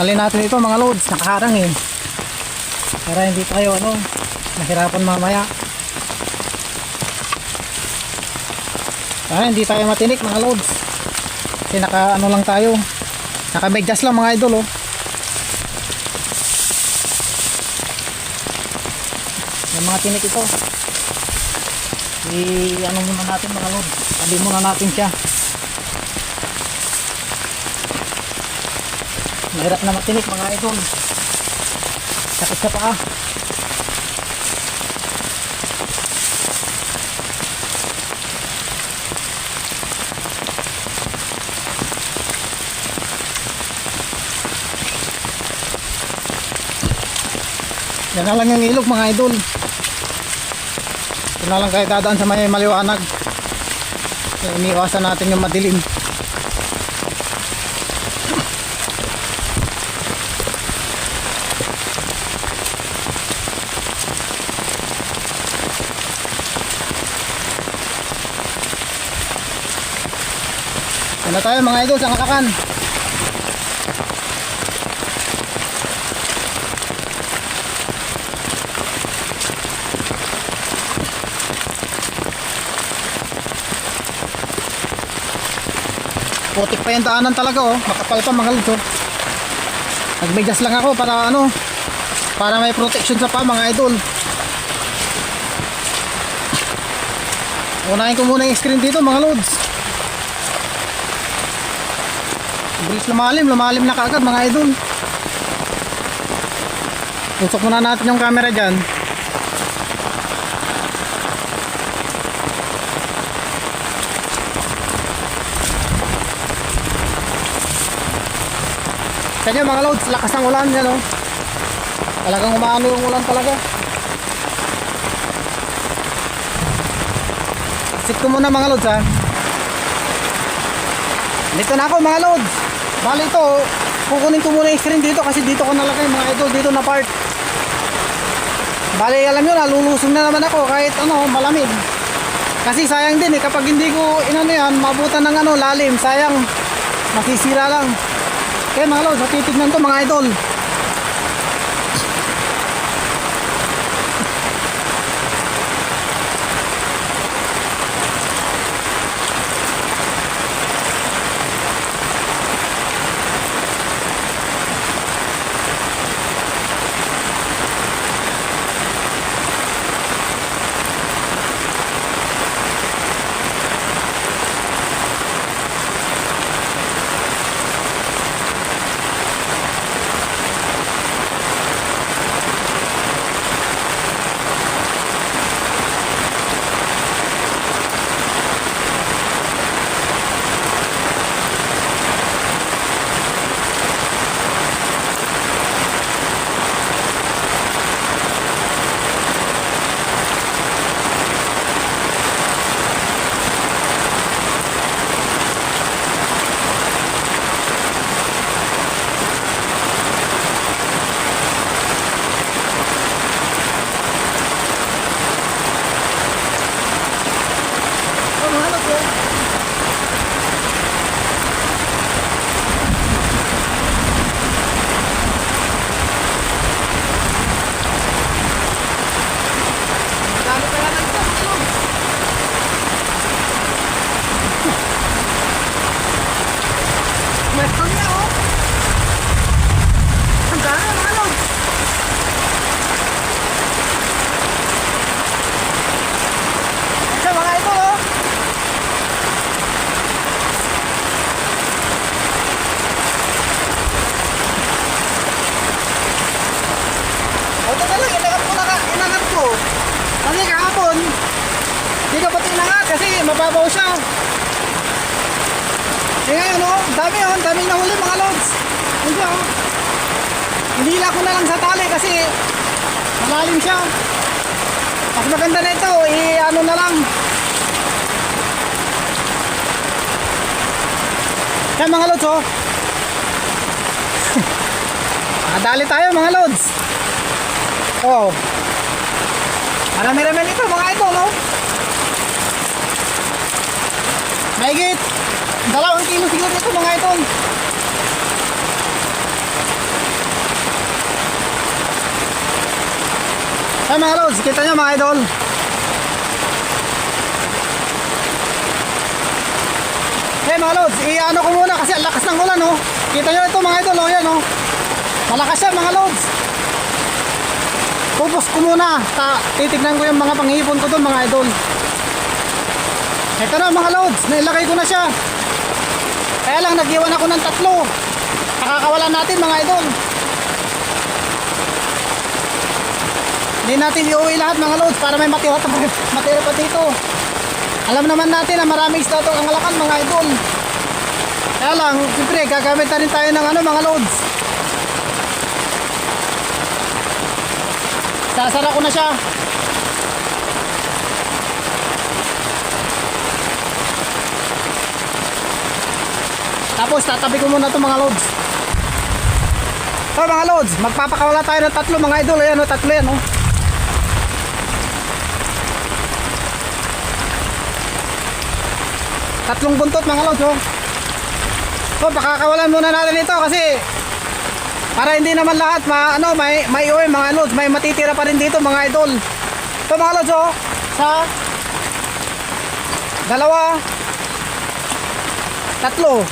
Tanggalin natin ito mga loads, nakaharang eh. Para hindi tayo mahirapan mamaya. Para hindi tayo matinik mga loads. Kasi naka lang tayo. Naka medyas lang mga idol oh. Yung mga tinik ito. Muna natin mga loads. Tabi muna natin siya. Mahirap na matinik mga idol. Sakit sa paa. Yan na lang yung ilog mga idol. Ito na lang kayo dadaan sa may maliwanag. Iniwasan natin yung madilim. Yan na tayo mga idol sa Kalakan. Putik pa yung daanan talaga oh. Makapal pa mga lods oh. Nagmedyas lang ako para para may protection sa pa mga idol. Unahin ko muna yung screen dito mga lods. Bilis lumalim na kaagad mga idol. Tusok muna natin yung camera dyan. Kanya mga loads, lakas ng ulan yan oh. Talagang umaano yung ulan talaga. Sit ko muna mga loads ha. Dito na ako mga loads. Bali ito, kukunin ko muna yung screen dito kasi dito ko nalagay mga idol, dito na part. Bali alam nyo, nalulusong na naman ako kahit malamig. Kasi sayang din eh, kapag hindi ko yan, mabutan ng lalim, sayang, masisira lang. Kaya mga lods, titignan ko mga idol. Mababaw siya. Eh ngayon dami nahuli mga lods. Hinila ko na lang sa tali kasi malalim siya. Mas maganda na ito, na lang. Kaya mga lods oh. Nakadali tayo mga lods. Oh. Marami-rami ito mga idol oh. Mahigit 2 kilo siguro ito mga idol. Ay mga lods, kita nyo mga idol. Hey mga lods, i-ano ko muna kasi ang lakas ng ulan oh. Kita nyo ito mga idol oh, yan oh. Malakas yan mga lods. Pupos ko muna, titignan ko yung mga panghipon ko doon mga idol. Ito na mga lods, nailagay ko na siya. Kaya lang nag-iwan ako ng 3. Nakakawalan natin mga idol. Hindi natin iuwi lahat mga lods para may matira pa dito. Alam naman natin na maraming isda itong angalakan mga idol. Kaya lang, siyempre gagamit na rin tayo ng ano mga lods. Sasara ko na siya. Tapos tatabi ko muna ito mga lods. So mga lods, magpapakawala tayo ng 3 mga idol. Ayan o, 3 yan o. Tatlong buntot mga lods oh. So pakakawalan muna natin ito kasi para hindi naman lahat may uwi mga lods, may matitira pa rin dito mga idol. So mga lods oh, sa 2, 3.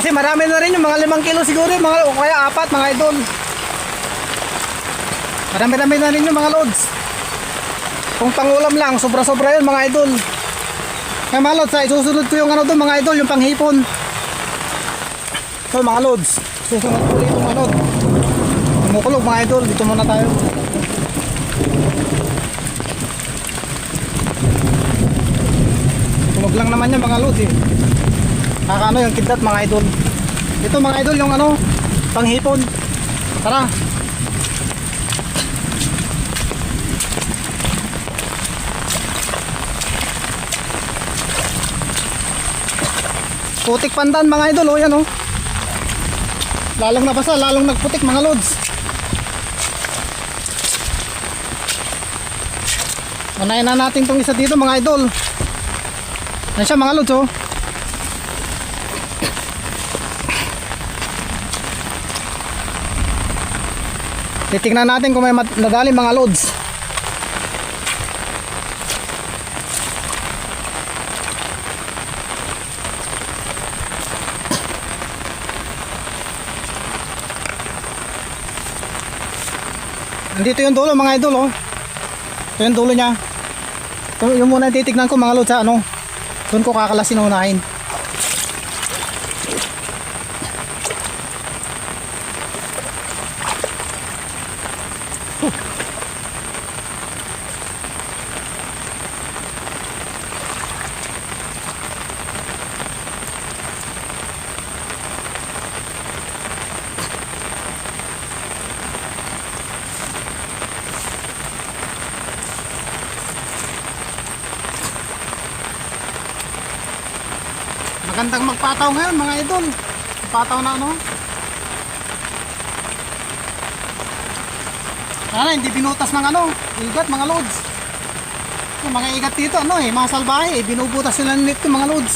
Kasi marami na rin yung mga 5 kilo siguro mga, o kaya 4 mga idol. Marami na rin yung mga lods. Kung pangulam lang, sobra-sobra yun mga idol. Kaya mga lods, isusunod ko yung ano doon mga idol, yung panghipon. So mga lods, susunod ko yung ano, kumukulog mga idol. Dito muna tayo. Tulog lang naman yan mga lods eh. Kakano yung kidlat mga idol. Ito mga idol yung ano, panghipon. Tara. Putik pandan mga idol oh, yan oh. Lalong nabasa, lalong nagputik mga lods. Unahin na natin tong isa dito mga idol. Yan siya mga lods oh. Titignan natin kung may nadali mga lods. Dito yung dulo mga idol oh. Ito yung dulo niya. Ito yung muna titignan ko mga lods sa ano. Doon ko kakalasin unahin. Magandang magpataw ngayon mga idol. Magpataw na ano. Sana hindi binutas ng ano, igat mga lods. Yung mga igat dito ano eh, mga salbahe eh, binubutas sila ng net ko mga lods.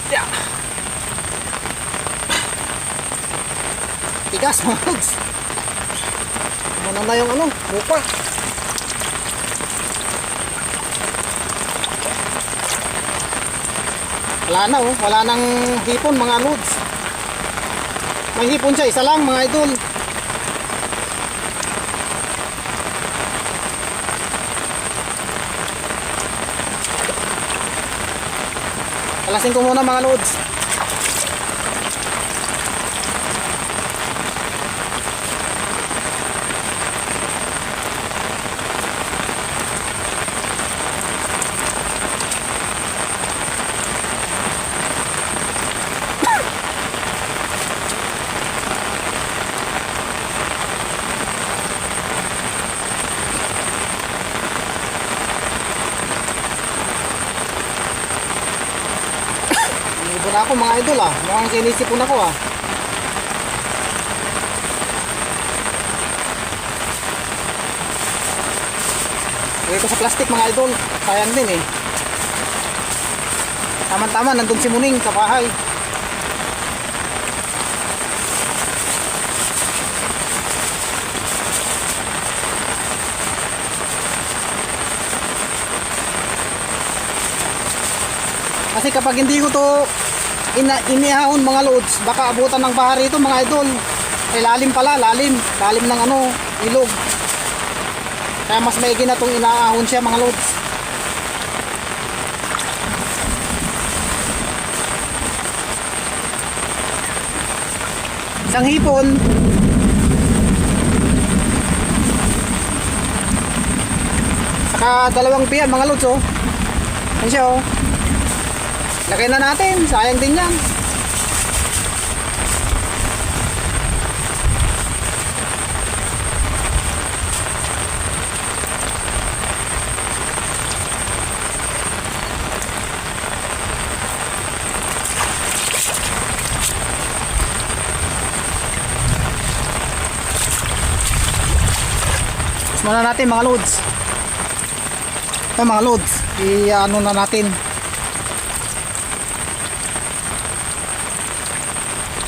Yeah. Tigas mga lods. Ano na yung ano, buka. Wala na oh, wala nang hipon mga lods. May hipon siya, isa lang mga idol. Kalasin ko muna mga lods. Na ako mga idol ah, mukhang sinisipon ako ah. Lagay ko sa plastic mga idol. Sayang din eh. Tama-tama, nandun si Muning sa bahay. Kasi kapag hindi ko to inihahon mga loads, baka abutan ng baha rito mga idol. Ay lalim pala, lalim ng ano, ilog. Kaya mas maigi na itong inaahon siya mga loads. Isang hipon, saka dalawang piyan mga loads oh. Yan siya oh. Lagay na natin, sayang din yan. Tapos muna natin mga loads. Ito mga loads, i-ano na natin.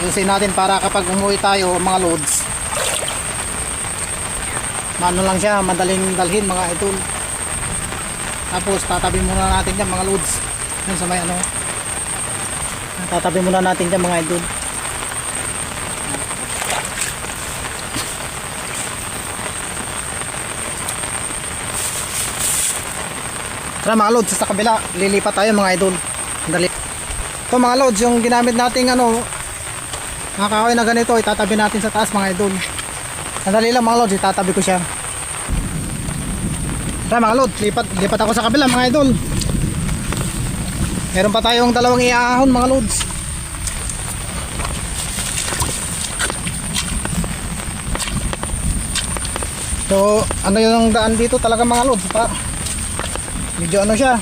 Ayusin natin para kapag umuwi tayo mga loads, mano lang siya, madaling dalhin mga idol. Tapos tatabi muna natin yan mga loads. Yan sa may ano, tatabi muna natin yan mga idol. Tara mga loads, sa kabila lilipat tayo mga idol. Dali. Ito mga loads, yung ginamit nating ano, mga kahoy na ganito, itatabi natin sa taas mga idol. Sandali lang mga lods, itatabi ko siya. Tara mga lods, lipat ako sa kabila mga idol. Meron pa tayong dalawang iaahon mga lods. So ano yung daan dito talaga mga lods pa? Medyo ano siya,